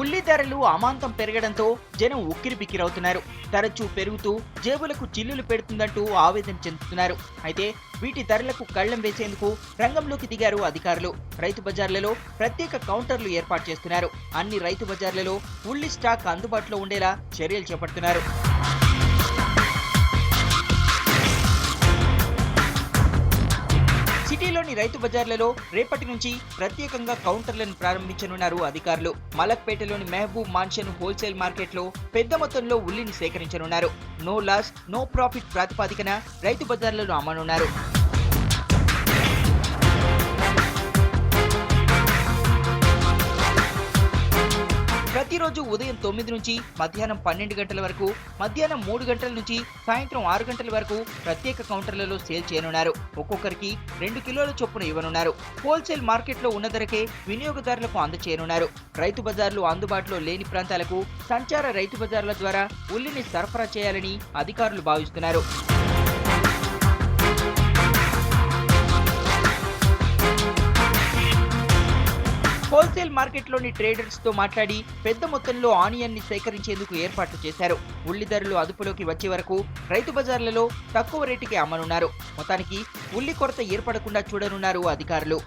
ఉల్లి ధరలు అమాంతం పెరగడంతో జనం ఉక్కిరిబిక్కిరవుతున్నారు. తరచూ పెరుగుతూ జేబులకు చిల్లులు పెడుతుందంటూ ఆవేదన చెందుతున్నారు. అయితే వీటి ధరలకు కళ్లెం వేసేందుకు రంగంలోకి దిగారు అధికారులు. రైతు బజార్లలో ప్రత్యేక కౌంటర్లు ఏర్పాటు చేస్తున్నారు. అన్ని రైతు బజార్లలో ఉల్లి స్టాక్ అందుబాటులో ఉండేలా చర్యలు చేపడుతున్నారు. సిటీలోని రైతు బజార్లలో రేపటి నుంచి ప్రత్యేకంగా కౌంటర్లను ప్రారంభించనున్నారు అధికారులు. మలక్పేటలోని మెహబూబ్ మాన్షన్ హోల్సేల్ మార్కెట్లో పెద్ద మొత్తంలో ఉల్లిని సేకరించనున్నారు. నో లాస్ నో ప్రాఫిట్ ప్రాతిపదికన రైతు బజార్లను అమ్మనున్నారు. ప్రతిరోజు ఉదయం 9 నుంచి మధ్యాహ్నం 12 గంటల వరకు, మధ్యాహ్నం 3 గంటల నుంచి సాయంత్రం 6 గంటల వరకు ప్రత్యేక కౌంటర్లలో సేల్ చేయనున్నారు. ఒక్కొక్కరికి 2 కిలోల చొప్పున ఇవ్వనున్నారు. హోల్సేల్ మార్కెట్లో ఉన్న ధరకే వినియోగదారులకు అందచేయనున్నారు. రైతు బజార్లు అందుబాటులో లేని ప్రాంతాలకు సంచార రైతు బజార్ల ద్వారా ఉల్లిని సరఫరా చేయాలని అధికారులు భావిస్తున్నారు. హోల్సేల్ మార్కెట్లోని ట్రేడర్స్ తో మాట్లాడి పెద్ద మొత్తంలో ఆనియన్ ని సేకరించేందుకు ఏర్పాట్లు చేశారు. ఉల్లి ధరలు అదుపులోకి వచ్చే వరకు రైతు బజార్లలో తక్కువ రేటుకే అమ్మనున్నారు. మొత్తానికి ఉల్లి కొరత ఏర్పడకుండా చూడనున్నారు అధికారులు.